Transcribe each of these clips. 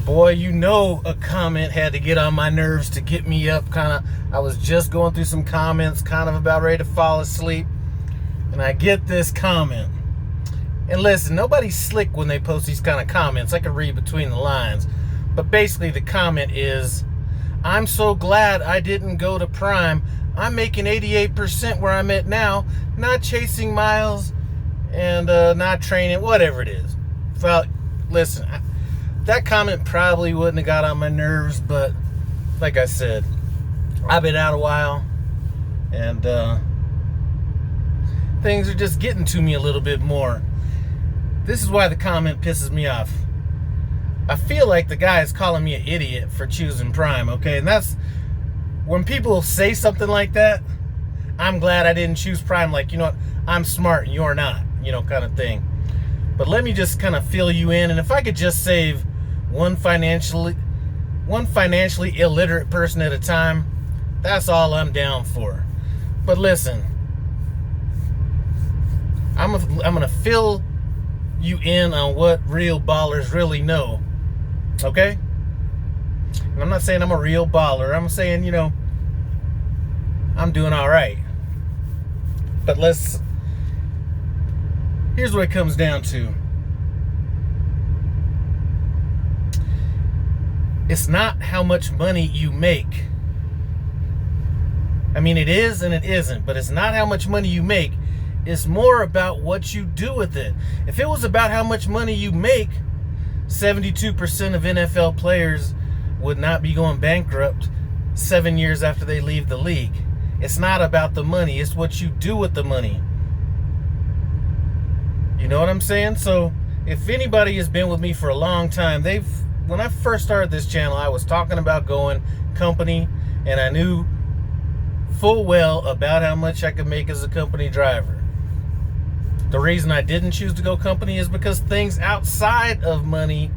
Boy, you know a comment had to get on my nerves to get me up. I was just going through some comments, kind of about ready to fall asleep, and I get this comment. And listen, nobody's slick when they post these kind of comments. I can read between the lines. But basically the comment is, I'm so glad I didn't go to Prime. I'm making 88% where I'm at now, not chasing miles and not training, whatever it is. Well, listen, that comment probably wouldn't have got on my nerves, but like I said, I've been out a while, and things are just getting to me a little bit more. This is why the comment pisses me off. I feel like the guy is calling me an idiot for choosing Prime, okay? And that's, when people say something like that, I'm glad I didn't choose Prime, like, you know what, I'm smart and you're not, you know, kind of thing. But let me just kind of fill you in, and if I could just save one financially illiterate person at a time, that's all I'm down for. But listen, I'm gonna fill you in on what real ballers really know, okay? And I'm not saying I'm a real baller. I'm saying, you know, I'm doing all right. But here's what it comes down to. It's not how much money you make. I mean, it is and it isn't, but it's not how much money you make. It's more about what you do with it. If it was about how much money you make, 72% of NFL players would not be going bankrupt 7 years after they leave the league. It's not about the money. It's what you do with the money. You know what I'm saying? So if anybody has been with me for a long time, when I first started this channel, I was talking about going company, and I knew full well about how much I could make as a company driver. The reason I didn't choose to go company is because things outside of money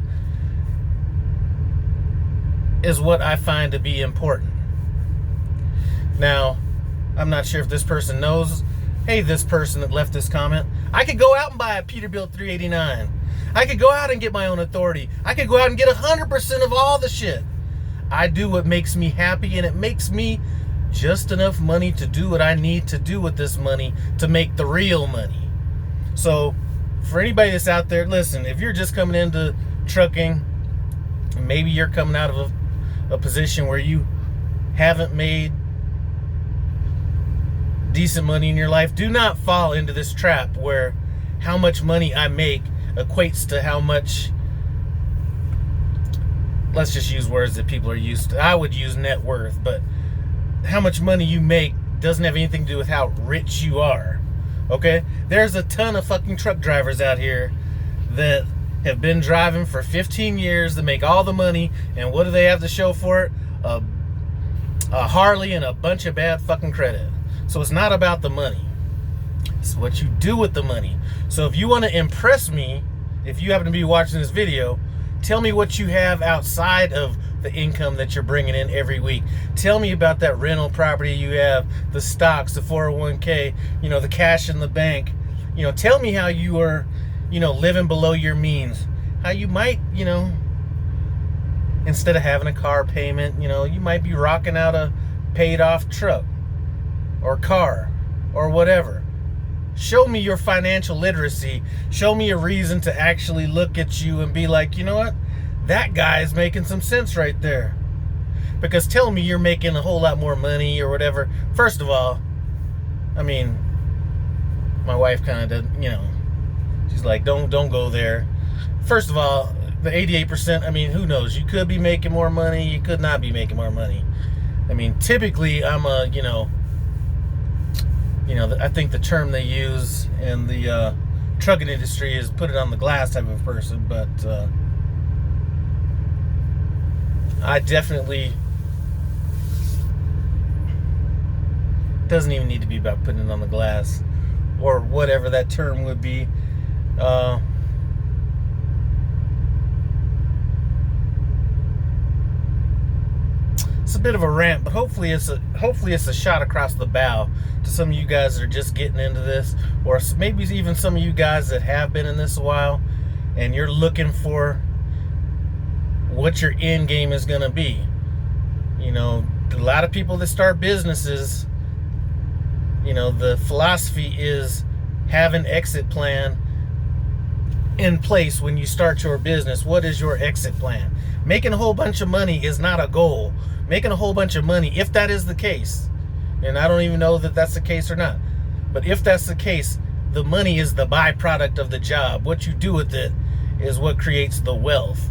is what I find to be important. Now, I'm not sure if this person knows. Hey, this person that left this comment, I could go out and buy a Peterbilt 389. I could go out and get my own authority. I could go out and get 100% of all the shit. I do what makes me happy, and it makes me just enough money to do what I need to do with this money to make the real money. So for anybody that's out there, listen, if you're just coming into trucking, maybe you're coming out of a position where you haven't made decent money in your life, do not fall into this trap where how much money I make equates to how much, let's just use words that people are used to. I would use net worth, but how much money you make doesn't have anything to do with how rich you are. Okay? There's a ton of fucking truck drivers out here that have been driving for 15 years to make all the money, and what do they have to show for it? A Harley and a bunch of bad fucking credit. So it's not about the money. It's what you do with the money. So if you want to impress me, if you happen to be watching this video, tell me what you have outside of the income that you're bringing in every week. Tell me about that rental property you have, the stocks, the 401k, you know, the cash in the bank. You know, tell me how you are, you know, living below your means. How you might, you know, instead of having a car payment, you know, you might be rocking out a paid off truck or car or whatever. Show me your financial literacy. Show me a reason to actually look at you and be like, you know what? That guy is making some sense right there. Because tell me you're making a whole lot more money or whatever. First of all, I mean, my wife kind of doesn't, you know, she's like, don't go there. First of all, the 88%, I mean, who knows? You could be making more money. You could not be making more money. I mean, typically I'm a, you know, I think the term they use in the trucking industry is put it on the glass type of person, but I definitely, doesn't even need to be about putting it on the glass or whatever that term would be. It's a bit of a rant, but hopefully it's a shot across the bow to some of you guys that are just getting into this, or maybe even some of you guys that have been in this a while, and you're looking for what your end game is going to be. You know, a lot of people that start businesses, you know, the philosophy is have an exit plan in place when you start your business. What is your exit plan? Making a whole bunch of money is not a goal. Making a whole bunch of money, if that is the case, and I don't even know that that's the case or not, but if that's the case, the money is the byproduct of the job. What you do with it is what creates the wealth.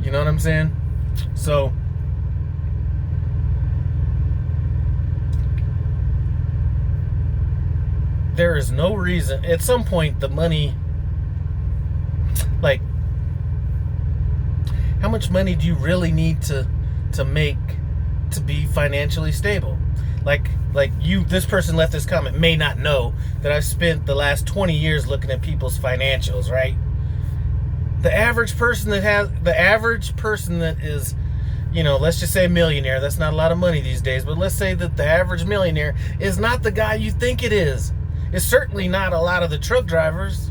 You know what I'm saying? So there is no reason. At some point, the money, like, how much money do you really need to make to be financially stable? Like you, this person left this comment, may not know that I've spent the last 20 years looking at people's financials, right? The average person that is, you know, let's just say a millionaire. That's not a lot of money these days, but let's say that the average millionaire is not the guy you think it is. It's certainly not a lot of the truck drivers.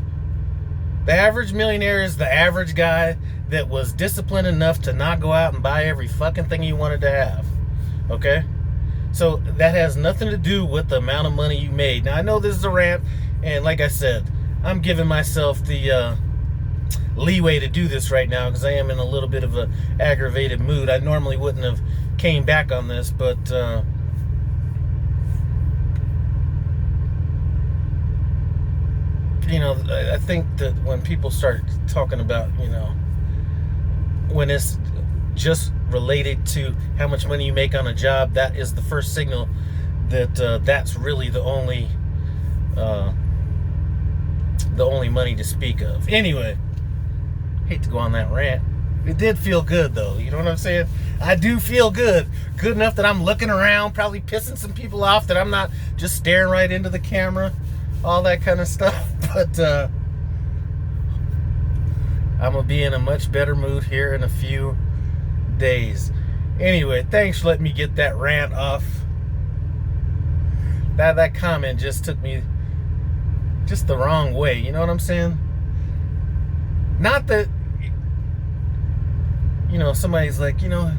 The average millionaire is the average guy that was disciplined enough to not go out and buy every fucking thing he wanted to have. Okay? So that has nothing to do with the amount of money you made. Now, I know this is a rant, and like I said, I'm giving myself the leeway to do this right now because I am in a little bit of a aggravated mood. I normally wouldn't have came back on this, but you know, I think that when people start talking about, you know, when it's just related to how much money you make on a job, that is the first signal that that's really the only money to speak of. Anyway, hate to go on that rant. It did feel good though, you know what I'm saying? I do feel good enough that I'm looking around, probably pissing some people off, that I'm not just staring right into the camera, all that kind of stuff. But I'm gonna be in a much better mood here in a few days. Anyway, thanks for letting me get that rant off. That comment just took me just the wrong way, you know what I'm saying? Not that, you know, somebody's like, you know,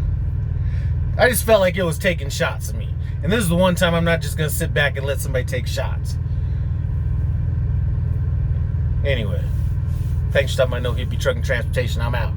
I just felt like it was taking shots at me. And this is the one time I'm not just gonna sit back and let somebody take shots. Anyway, thanks for stopping by No Hippie Trucking Transportation. I'm out.